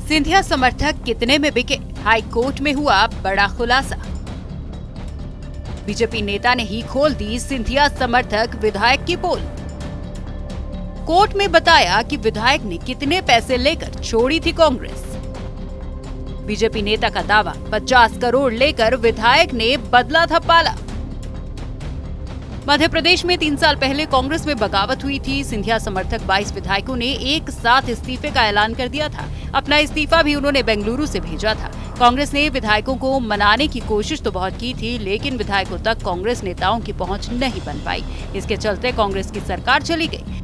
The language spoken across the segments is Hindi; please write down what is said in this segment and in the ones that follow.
सिंधिया समर्थक कितने में बिके? हाई कोर्ट में हुआ बड़ा खुलासा। बीजेपी नेता ने ही खोल दी सिंधिया समर्थक विधायक की पोल। कोर्ट में बताया कि विधायक ने कितने पैसे लेकर छोड़ी थी कांग्रेस। बीजेपी नेता का दावा, 50 करोड़ लेकर विधायक ने बदला था पाला। मध्य प्रदेश में 3 साल पहले कांग्रेस में बगावत हुई थी। सिंधिया समर्थक 22 विधायकों ने एक साथ इस्तीफे का ऐलान कर दिया था। अपना इस्तीफा भी उन्होंने बेंगलुरु से भेजा था। कांग्रेस ने विधायकों को मनाने की कोशिश तो बहुत की थी, लेकिन विधायकों तक कांग्रेस नेताओं की पहुंच नहीं बन पाई। इसके चलते कांग्रेस की सरकार चली गई।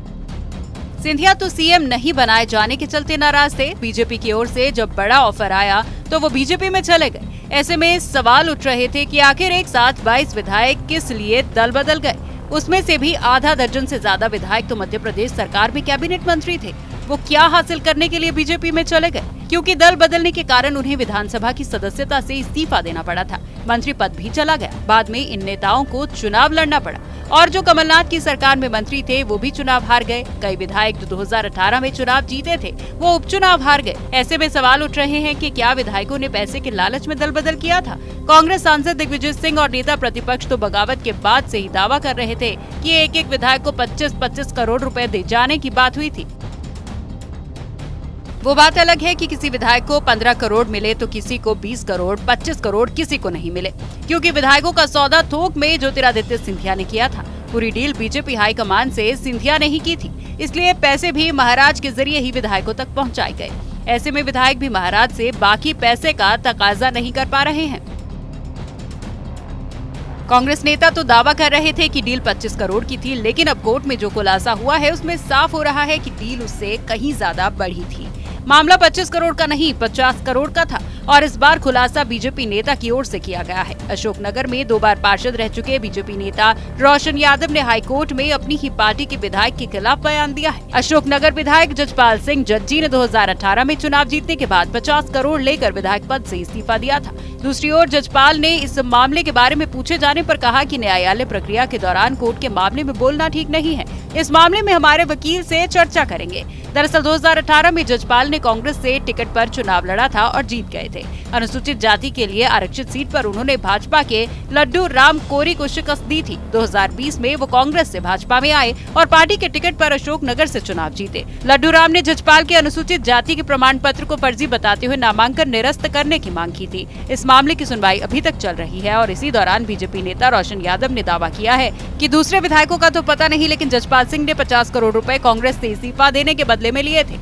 सिंधिया तो सीएम नहीं बनाए जाने के चलते नाराज थे। बीजेपी की ओर से जब बड़ा ऑफर आया तो वो बीजेपी में चले गए। ऐसे में सवाल उठ रहे थे कि आखिर एक साथ 22 विधायक किस लिए दल बदल गए। उसमें से भी आधा दर्जन से ज्यादा विधायक तो मध्य प्रदेश सरकार में कैबिनेट मंत्री थे। वो क्या हासिल करने के लिए बीजेपी में चले गए? क्योंकि दल बदलने के कारण उन्हें विधानसभा की सदस्यता से इस्तीफा देना पड़ा था। मंत्री पद भी चला गया। बाद में इन नेताओं को चुनाव लड़ना पड़ा और जो कमलनाथ की सरकार में मंत्री थे वो भी चुनाव हार गए। कई विधायक जो 2018 में चुनाव जीते थे वो उपचुनाव हार गए। ऐसे में सवाल उठ रहे हैं कि क्या विधायकों ने पैसे के लालच में दल बदल किया था? कांग्रेस सांसद दिग्विजय सिंह और नेता प्रतिपक्ष तो बगावत के बाद से ही दावा कर रहे थे कि एक विधायक को 25-25 करोड़ रुपए दे जाने की बात हुई थी। वो बात अलग है कि किसी विधायक को 15 करोड़ मिले तो किसी को 20 करोड़, 25 करोड़ किसी को नहीं मिले, क्योंकि विधायकों का सौदा थोक में ज्योतिरादित्य सिंधिया ने किया था। पूरी डील बीजेपी हाईकमान से सिंधिया ने ही की थी, इसलिए पैसे भी महाराज के जरिए ही विधायकों तक पहुंचाए गए। ऐसे में विधायक भी महाराज से बाकी पैसे का तकाजा नहीं कर पा रहे हैं। कांग्रेस नेता तो दावा कर रहे थे कि डील 25 करोड़ की थी, लेकिन अब कोर्ट में जो खुलासा हुआ है उसमें साफ हो रहा है कि डील उससे कहीं ज्यादा बढ़ी थी। मामला 25 करोड़ का नहीं 50 करोड़ का था और इस बार खुलासा बीजेपी नेता की ओर से किया गया है। अशोकनगर में 2 बार पार्षद रह चुके बीजेपी नेता रोशन यादव ने हाईकोर्ट में अपनी ही पार्टी के विधायक के खिलाफ बयान दिया है। अशोकनगर विधायक जजपाल सिंह जज्जी ने 2018 में चुनाव जीतने के बाद 50 करोड़ लेकर विधायक पद से इस्तीफा दिया था। दूसरी ओर जजपाल ने इस मामले के बारे में पूछे जाने पर कहा कि न्यायालय प्रक्रिया के दौरान कोर्ट के मामले में बोलना ठीक नहीं है। इस मामले में हमारे वकील से चर्चा करेंगे। दरअसल 2018 में जजपाल ने कांग्रेस से टिकट पर चुनाव लड़ा था और जीत गए थे। अनुसूचित जाति के लिए आरक्षित सीट पर उन्होंने भाजपा के लड्डू राम कोरी को शिकस्त दी थी। 2020 में वो कांग्रेस से भाजपा में आए और पार्टी के टिकट पर अशोकनगर से चुनाव जीते। लड्डू राम ने जजपाल के अनुसूचित जाति के प्रमाण पत्र को फर्जी बताते हुए नामांकन निरस्त करने की मांग की थी। इस मामले की सुनवाई अभी तक चल रही है और इसी दौरान बीजेपी नेता रोशन यादव ने दावा किया है कि दूसरे विधायकों का तो पता नहीं, लेकिन जजपाल सिंह ने 50 करोड़ रुपए कांग्रेस से इस्तीफा देने के बदले में लिए थे।